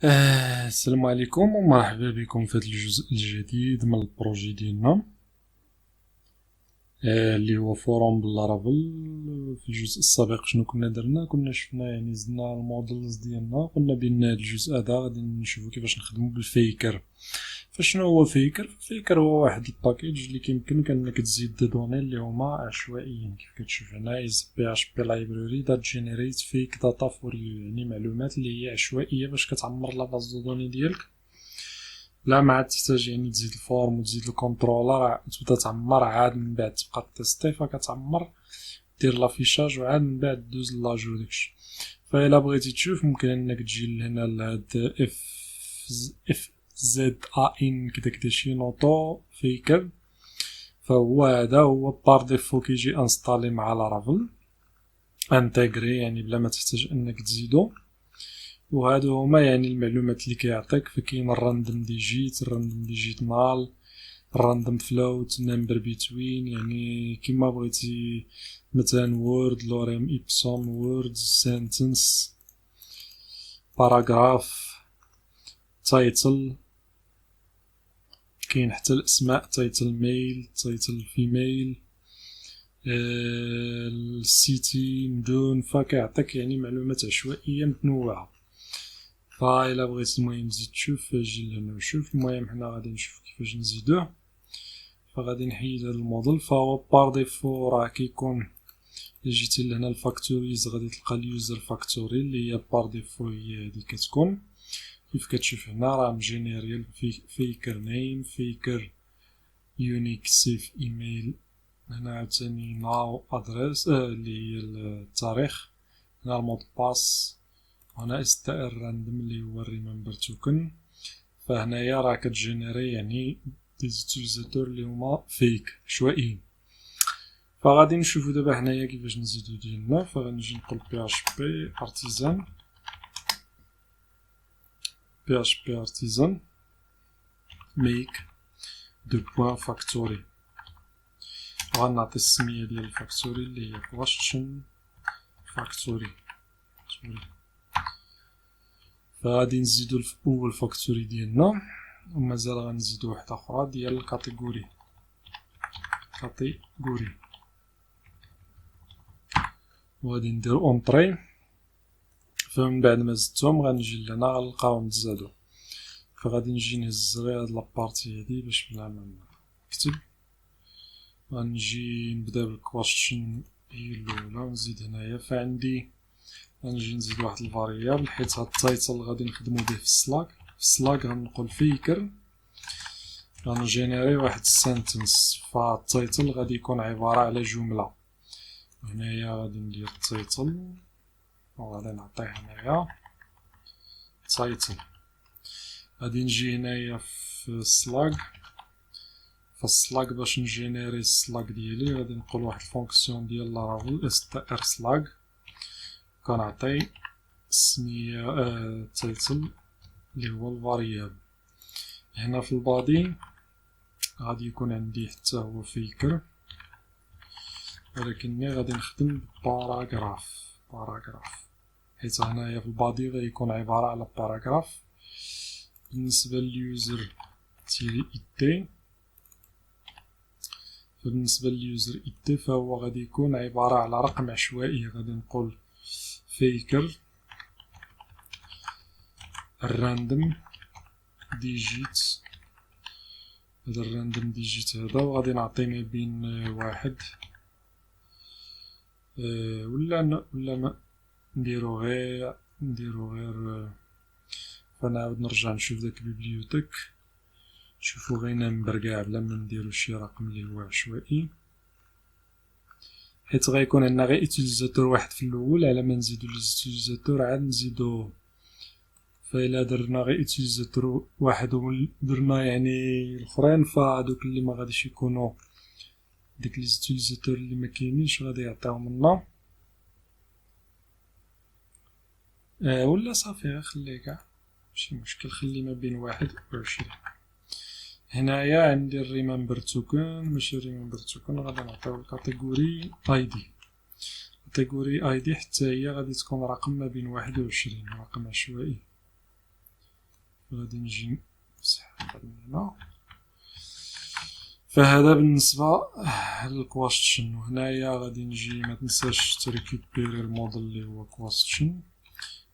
السلام عليكم ومرحبا بكم في هذا الجزء الجديد من البروجي ديالنا، اللي هو فورم باللارافيل. في الجزء السابق شنو كنا درنا؟ كنا شفنا يعني زدنا المودلز ديالنا، قلنا بان هذا الجزء هذا غادي نشوفو كيفاش نخدمو بالفيكر. فشنو هو فيكر؟ فيكر هو واحد الباكيج اللي كيمكنك انك تزيد دي دوني اللي هما عشوائيين، كيف كتشوف هنا از بي اش بي لايبراري دات جينيريت فيك داتا فور يو، يعني معلومات اللي هي عشوائيه باش كتعمر لا باز دو دوني ديالك. لا ما عاد تحتاج يعني تزيد الفورم وتزيد الكونترولر، تبدا تعمر عاد من بعد تبقى تيستي، فكتعمر دير لافيشاج وعاد من بعد دوز لاجو داكشي. فإلا بغيتي تشوف ممكن انك تجي لهنا لهاد اف زد ان كدا شي نوطو فيكر، فهو هذا هو بار ديفو كيجي انستالي مع لارافيل انتيغري، يعني بلا ما تحتاج انك تزيدو. وهادو هما يعني المعلومات اللي كيعطيك. فكاين الراندوم ديجيت، الراندوم ديجيت نال، الراندوم فلوت، نمبر بيتوين، يعني كيما بغيتي، مثلا وورد، لوريم ابسوم، وورد، سنتنس، باراغراف، تايتل، كاين حتى الاسماء، تايتل ميل، تايتل فيميل، السيتي مدون. فكيعطيك يعني معلومات عشوائيه متنوعه. فإلا بغيت المهم تزيد تشوف جي لهنا وشوف. المهم حنا غادي نشوف كيفاش نزيدوه. فغادي نحيد هذا الموديل، فهو بار ديفو راه كيكون إلا جيتي لهنا الفاكتوريز غادي تلقى اليوزر فاكتوري اللي هي بار ديفو هي هادي كتكون. كيف كتشوف هنا راه مجينيريال فيكر نيم، فيكر يونيك سيف ايميل، هنا عاوتاني ناو ادريس اللي هي التاريخ، هنا المود باس، هنا اس تي ار راندوم اللي هو الريمبر توكن. فهنايا راه كتجينيري يعني دي زوتيليزاتور اللي هما فيك عشوائيين. فغادي نشوفو دابا هنايا كيفاش نزيدو ديالنا. فغنجي نقول بي اش بي ارتيزان، بي اش بي ارتيزان ميك دو بوان فاكتوري، غنعطي السمية ديال الفاكتوري اللي هي كواشن فاكتوري. فغادي نزيدو اول فاكتوري ديالنا، ومازال غنزيدو وحدة اخرى ديال الكاتيجوري، كاتيجوري، وغادي ندير اونطري. فمن بعد ما زدتهم غنجي لهنا غنلقاهم تزادو. فغادي نجي نهز غير هاد لابارتي هادي باش بلا ما نكتب. غنجي نبدا بالكواشن هي الاولى ونزيد هنايا. فعندي غنجي نزيد واحد الفاريابل حيت هاد التايتل غادي نخدمو به في السلاك. في السلاك غنقول فيكر، غنجينيري واحد السنتنس. فالتايتل غادي يكون عبارة على جملة. هنايا غادي ندير التايتل وغادي نعطيه هنايا تايتل. غادي نجي هنايا في السلاك، فالسلاك باش نجينيري السلاك ديالي غادي نقول واحد الفونكسيون ديال لارافيل اس تي ار سلاك، كنعطي السمية تايتل اللي هو الفاريابل. هنا في البادي غادي يكون عندي حتى هو فيكر، ولكني غادي نخدم باراغراف، باراغراف حيت هنايا في البادي غيكون عبارة على باراغراف. بالنسبة لليوزر تيري اي، فبالنسبة لليوزر اي فهو غادي يكون عبارة على رقم عشوائي. غادي نقول فيكر الراندوم ديجيت، هذا الراندوم ديجيت هذا، وغادي نعطي ما بين واحد ولا ما نديرو غير فنعاود نرجع نشوف داك البيبليوتيك، نشوفو غير نمبر كاع بلا ما نديرو شي رقم اللي هو عشوائي، حيت غيكون عندنا غير اتيليزاتور واحد في الاول. على ما نزيدو لي زوتيليزاتور عاد نزيدو. فإلا درنا غير اتيليزاتور واحد ودرنا يعني الاخرين، فهادوك اللي ما غاديش يكونوا ديك لي زوتيليزاتور اللي ما كاينينش غادي يعطيهم لنا. ولا صافي غير خليه كاع ماشي مشكل، خلي ما بين 21. هنايا عندي الريمبر توكن، ماشي ريمبر توكن، غادي نعطيو الكاتيجوري اي دي. كاتيجوري اي دي حتى هي غادي تكون رقم ما بين 21، رقم عشوائي. غادي نجي نمسح هنا. فهذا بالنسبة للكويستشن. وهنايا غادي نجي متنساش تريكوبيري الموديل اللي هو كويستشن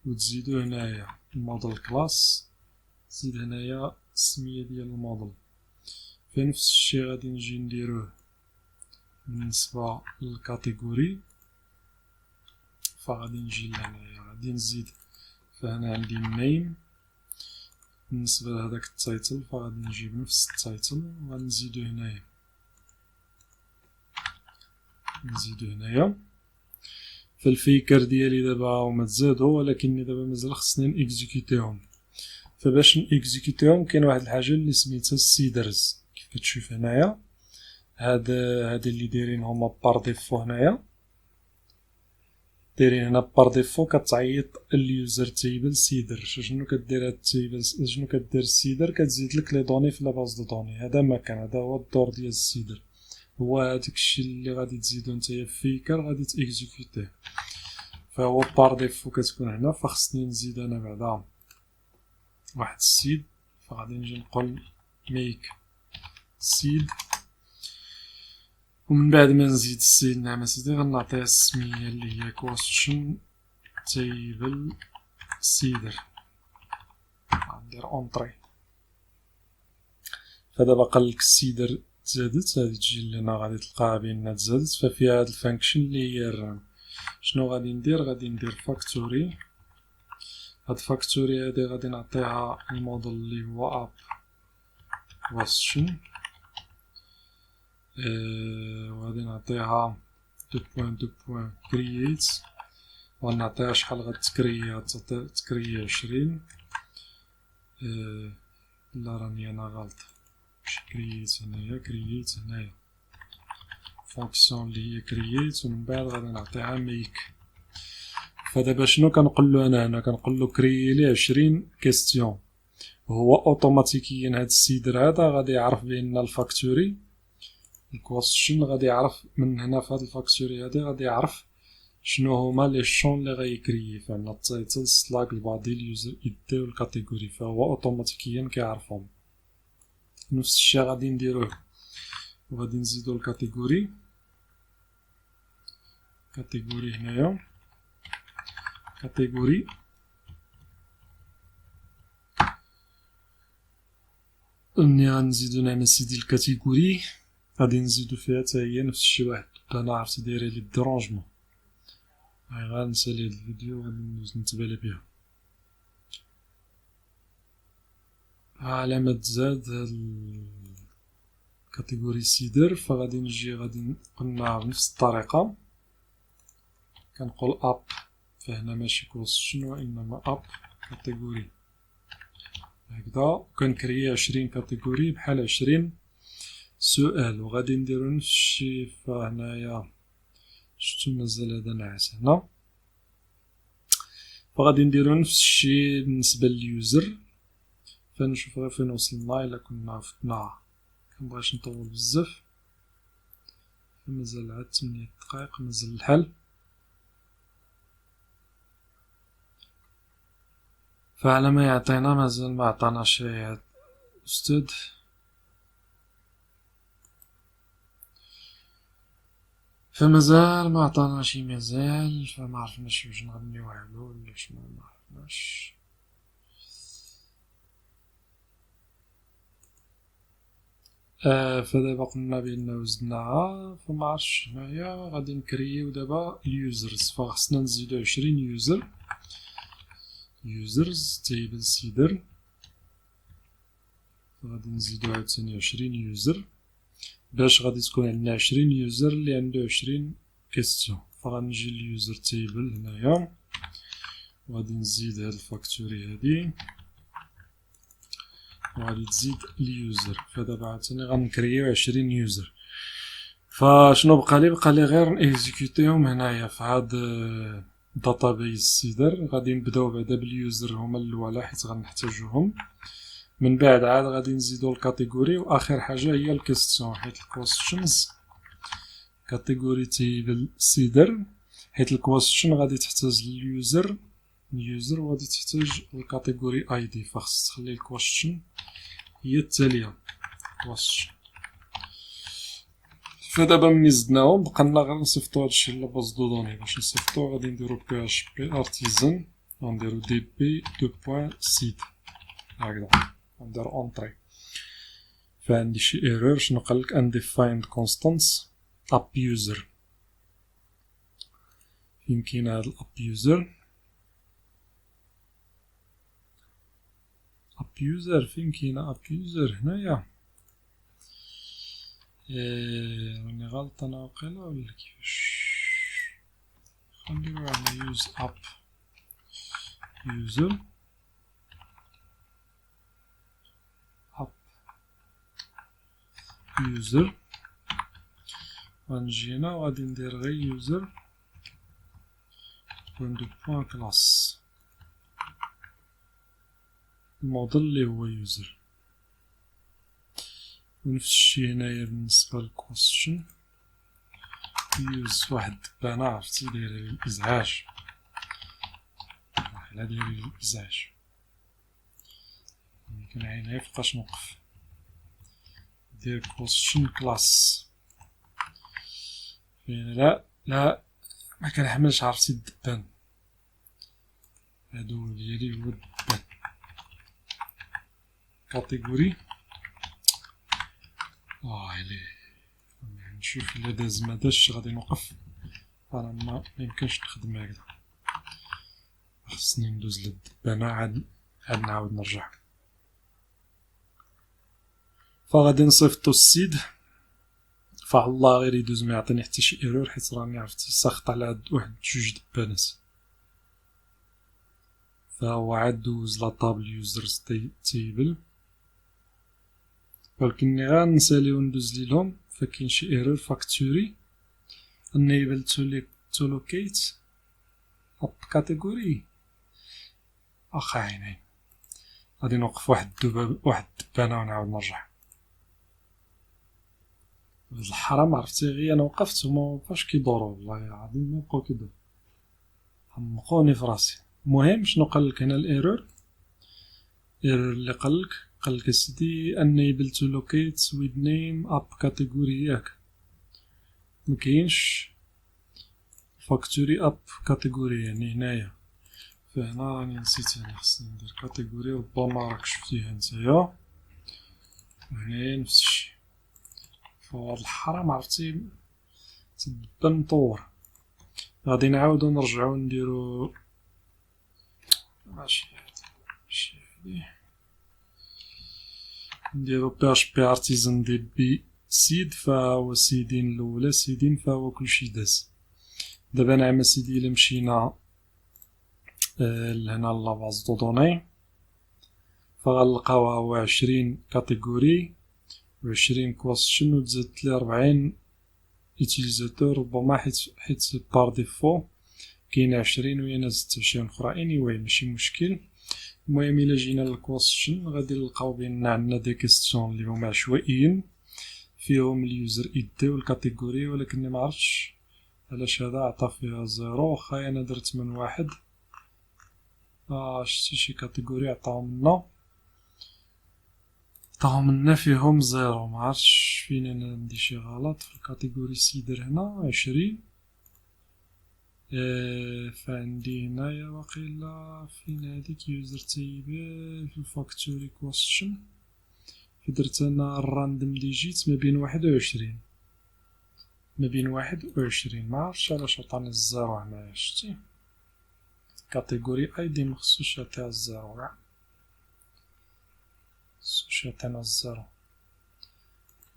وتزيدو هنايا الموديل كلاس، تزيد هنايا السمية ديال الموديل. فنفس الشي غادي نجي نديروه بالنسبة للكاتيجوري. فغادي نجي لهنايا غادي نزيد، فهنا عندي النيم بالنسبة لهداك التايتل، فغادي نجيب نفس التايتل وغادي نزيدو هنايا، نزيدو هنايا. فالفيكر ديالي دابا هما تزادو، ولكن دابا مازال خصني نيكزيكوتيهم. فباش نيكزيكوتيهم كاين واحد الحاجة اللي سميتها السيدرز. كيف كتشوف هنايا هاد اللي دايرين هما بار ديفو، هنايا دايرين هنا بار ديفو كتعيط اليوزر تيبل سيدر. شنو كدير هاد التيبل، شنو كدير السيدر؟ كتزيد لك لي دوني في لاباز دو دوني. هذا مكان، هذا هو الدور ديال السيدر، هو هداك الشيء اللي غادي تزيدو نتايا في فيكر غادي تيكزيكوتيه. فهو بار ديفو كتكون هنا. فخصني نزيد انا بعدا واحد السيد، فغادي نجي نقول ميك سيد، ومن بعد ما نزيد السيد نعم سيدي غنعطيه السمية اللي هي كويستشن تيبل سيدر. غندير اونطري. فدابا قالك السيدر تزادت، غادي تجي لنا غادي تلقاها بأنها تزادت. ففيها هاد الفانكشن اللي هي الرام. شنو غادي ندير؟ غادي ندير فاكتوري. هاد فاكتوري هادي غادي نعطيها الموديل اللي هو اب كويستشن، وغادي نعطيها دو بوان كرييت، وغنعطيها شحال غتكريا، تكريا 20. لا راني انا غلط، ماشي كرييت هنايا، كرييت هنايا فونكسيون اللي هي كرييت، ومن بعد غادي نعطيها ميك. فدابا شنو كنقولو انا هنا؟ كنقولو كريي لي 20 كيستيون. هو اوتوماتيكيا هاد السيدر هذا غادي يعرف بان الفاكتوري الكويستشن غادي يعرف من هنا. في هاد الفاكتوري هادي غادي يعرف شنو هما لي شون اللي غيكريي. فعندنا التايتل، سلاك، البادي، اليوزر ايدي والكاتيجوري. فهو اوتوماتيكيا كيعرفهم. نفس الشيء غادي نديروه، وغادي نزيدو الكاتيجوري. كاتيجوري هنايا كاتيجوري ملي غنزيدو نعمل سيدي الكاتيجوري غادي نزيدو فيها حتى هي نفس الشيء. واحد انا عرفتي دايره لي الديرونجمون. هاي غنسالي هاد الفيديو غادي ندوز نتبالى بها. علامة زاد الكاتيجوري سيدر. فغادي نجي غادي قلنا بنفس الطريقة كنقول اب. فهنا ماشي كويستشن وانما اب كاتيجوري هكذا. كنكري 20 كاتيجوري بحال 20 سؤال. وغادي نديرو نفس الشي. فهنايا شفتو مازال هذا ناعس هنا. فغادي نديرو نفس الشي بالنسبة لليوزر. فنشوف غير فين وصلنا. الا كنا فتنا كنبغيش نطول بزاف، مازال عاد 8 دقائق مازال الحل. فعلى ما يعطينا مازال ما عطانا شي هاد الاستاذ. فمازال ما عطانا شي مازال. فما عرفناش واش نغنيو علو ولا شنو، ما عرفناش. فدابا قلنا بأنه وزدناها. فما عرفتش هنايا غادي نكريو دابا اليوزرز. فخصنا نزيدو 20 يوزر. يوزرز تيبل سيدر. غادي نزيدو عاوتاني 20 يوزر باش غادي تكون عندنا 20 يوزر اللي عنده 20 كيستيون. فغنجي لليوزر تيبل هنايا وغادي نزيد هاد الفاكتوري هادي وغادي تزيد اليوزر. فدابا عاوتاني غنكريو 20 يوزر. فشنو بقى لي؟ بقى لي غير نيكزيكوتيهم هنايا في هاد داتابيز سيدر. غادي نبداو بعدا باليوزر هما الاولى حيت غنحتاجوهم. من بعد عاد غادي نزيدو الكاتيجوري، واخر حاجه هي الكيستيون حيت الكويستشنز كاتيجوري تيبل سيدر. حيت الكويستشن غادي تحتاج لليوزر يوزر، وغادي تحتاج الكاتيجوري اي دي، فخص تخلي الكويشن هي التالية كويشن. فدابا ملي زدناهم بقالنا غير نصيفطو هادشي لاباز دو دوني. باش نصيفطو غادي نديرو PHP artisan، غنديرو db دو بوان سيد هكذا، غنديرو اونطري. فعندي شي ايرور. شنو قالك؟ undefined constants app user. فين كاين هاد الاب يوزر؟ اب يوزر فين كاينه اب يوزر؟ هنايا. راني غلط انا واقيلا ولا كيفاش؟ غنديرو على يوز اب يوزر اب يوزر، غنجي هنا وغادي ندير غير يوزر بوان دو بوان كلاس الموديل اللي هو يوزر. ونفس الشي هنايا بالنسبة للكويشن يوز واحد الدبانة، عرفتي دايرة لي الإزعاج، لا دايرة لي الإزعاج، كنعاين غير فوقاش نوقف. دير كويشن كلاس فين لا ما كنحملش، عرفتي الدبان، هادو ديالي هو الدبان. كاتيجوري عليه نشوف الا داز ما دازش غادي نوقف، انا ما يمكنش نخدم هكذا، خصني ندوز للدبانة عاد نعاود نرجع. فغادي نصيفطو السيد، فالله غير يدوز ما يعطيني حتى شي ايرور، حيت راني عرفتي ساخط على هاد واحد جوج دبانات. فهو عاد دوز لا طابل يوزرز تيبل، ولكني غنساليو ندوز ليهم. فكاين شي ايرور فاكتوري enable to locate اب كاتيجوري. اخا عيني غادي نوقف واحد الدبانة ونعاود نرجع. الحرام عرفتي غير انا وقفت هما مابقاوش كيدورو، والله العظيم مابقاو كيدورو، حمقوني في راسي. المهم شنو قالك هنا الايرور اللي قالك اسيدي enable to locate with name app category ياك، مكاينش factory app category يعني هنايا. فهنا راني نسيت، هنا خصني ندير كاتيجوري، ربما راك شفتيها نتايا، وهنايا نفس الشي. فهاد الحرام عرفتي تبدا مطور. غادي نعاودو نرجعو نديرو ماشي هادي، نديرو PHP artisan db سيد، فهو سيدين الاولى سيدين، فهو كلشي داز. دابا نعم سيدي الا مشينا لهنا لاباز دو دوني، فغنلقاوها هو 20 كاتيجوري و20 كويشن، وتزادت لي 40 يوتيليزاتور ربما، حيت بار ديفو كاين 20 وهنا زدت 20 اخرى. anyway ماشي مشكل. المهم الا جينا للكويشن غادي نلقاو بان عندنا دي كيستيون اللي هما عشوائيين، فيهم اليوزر ايدي والكاتيجوري، ولكن ما عرفتش علاش هذا عطا فيها زيرو. واخا انا درت من واحد، شتي شي كاتيجوري عطاهم لنا فيهم زيرو، ما عرفتش فين انا عندي شي غلط في الكاتيجوري. سيدر هنا 20، فعندي هنايا واقيلا فين هاديك يوزر تيبل في الفاكتوري كويشن، درت انا الراندوم ديجيت ما بين 21 ما عرفتش علاش عطاني الزيرو هنايا. شتي كاتيجوري اي دي مخصوش يعطيها الزيرو كاع، مخصوش يعطينا الزيرو.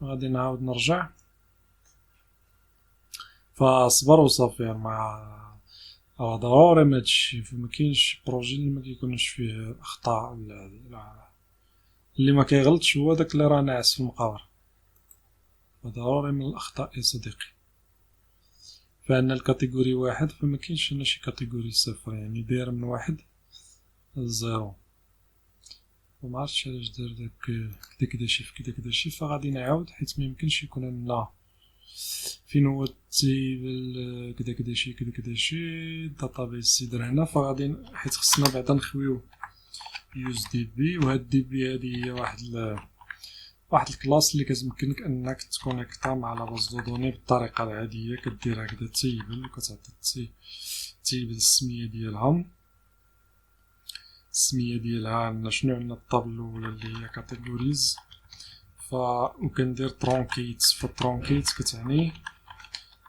غادي نعاود نرجع، فاصبر وصافي. مع ضروري ما هادشي، مكاينش بروجي اللي ما كيكونش فيه اخطاء ولا اللي ما كيغلطش هو داك اللي راه ناعس في المقابر، ضروري من الاخطاء يا صديقي. فعندنا الكاتيجوري واحد، فما كاينش هنا شي كاتيجوري صفر، يعني داير من واحد لزيرو، وما عرفتش علاش دار داك كدا شي في كدا شي. فغادي نعاود حيت ما يمكنش يكون عندنا فين هو التيبل كدا شي داتابيس سيدر هنا. فغادي حيت خصنا بعدا نخويو يوز دي بي، وهاد دي بي هادي هي واحد الكلاس اللي كتمكنك انك تكونيكتا مع لا باز دو دوني بالطريقه العاديه. كدير هكذا تيبل وكتعطي تيبل السميه ديالها. عندنا شنو؟ عندنا الطابل الاولى اللي هي كاتيجوريز، وكندير ترونكيت. فالترونكيت كتعني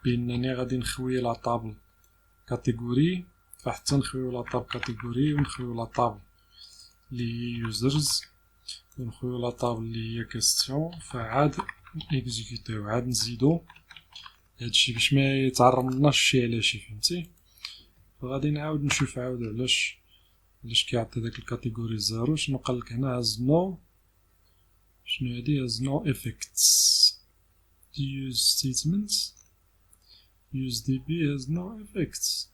بانني غادي نخوي لا طابل كاتيجوري، فحتى نخويو لا طابل كاتيجوري ونخويو لا طابل اللي هي يوزرز ونخويو لا طابل اللي هي كاستيون، فعاد اكزيكوتيو عاد نزيدو هادشي باش ما يتعرضناش شي على شي، فهمتي؟ فغادي نعاود نشوف علاش كيعطي داك الكاتيجوري زيرو. شنو قالك هنا؟ هاز نو، شنو هادي؟ هاز نو افكتس use statements use db has no effects.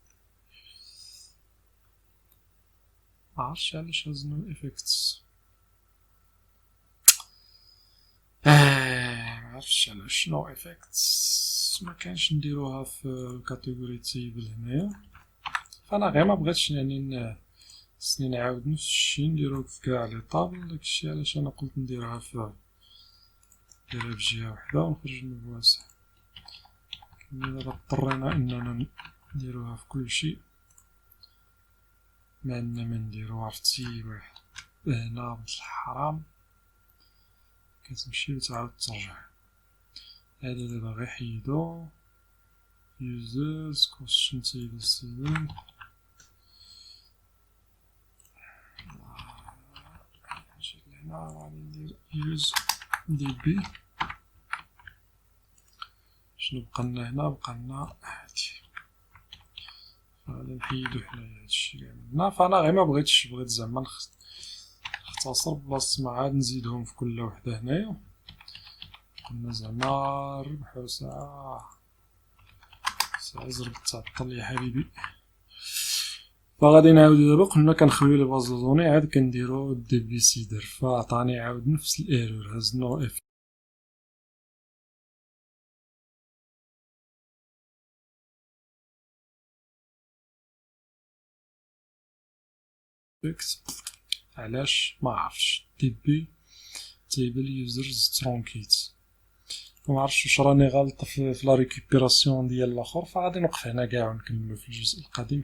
معرفتش علاش has no effects. معرفتش علاش no effects مكانش نديروها في الكاتيجوري تيبل هنايا. فانا غير ما بغيتش يعني خصني نعاود نفس الشي نديرو في كاع لي طابل. داكشي علاش انا قلت نديرها في جهه وحده ونخرج من الواسع. دابا اضطرينا اننا نديروها في كلشي، ما عندنا ما نديروها في تي واحد. هنا بالحرام كتمشي وتعاود ترجع. هذا دابا غير حيدو users question table student. نجي لهنا غادي ندير use db. شنو بقالنا هنا؟ بقالنا هادي، غادي نحيدو حنايا هادشي كاع منها. فانا غير ما بغيت زعما نختصر بلاصة ما عاد نزيدهم في كل وحده. هنايا قلنا زعما ربحو ساعة زرب تعطل يا حبيبي. فغادي نعاودو دابا. قلنا كنخويو لي باز دو دوني، عاد كنديرو دي بي سيدر، فعطاني عاود نفس الايرور هاز نو افكس. علاش؟ ما عرفتش. دي بي تيبل يوزرز ترونكيت، ما عرفتش واش راني غلط في لا ريكوبيراسيون ديال الاخر. فغادي نوقف هنا كاع ونكملو في الجزء القادم.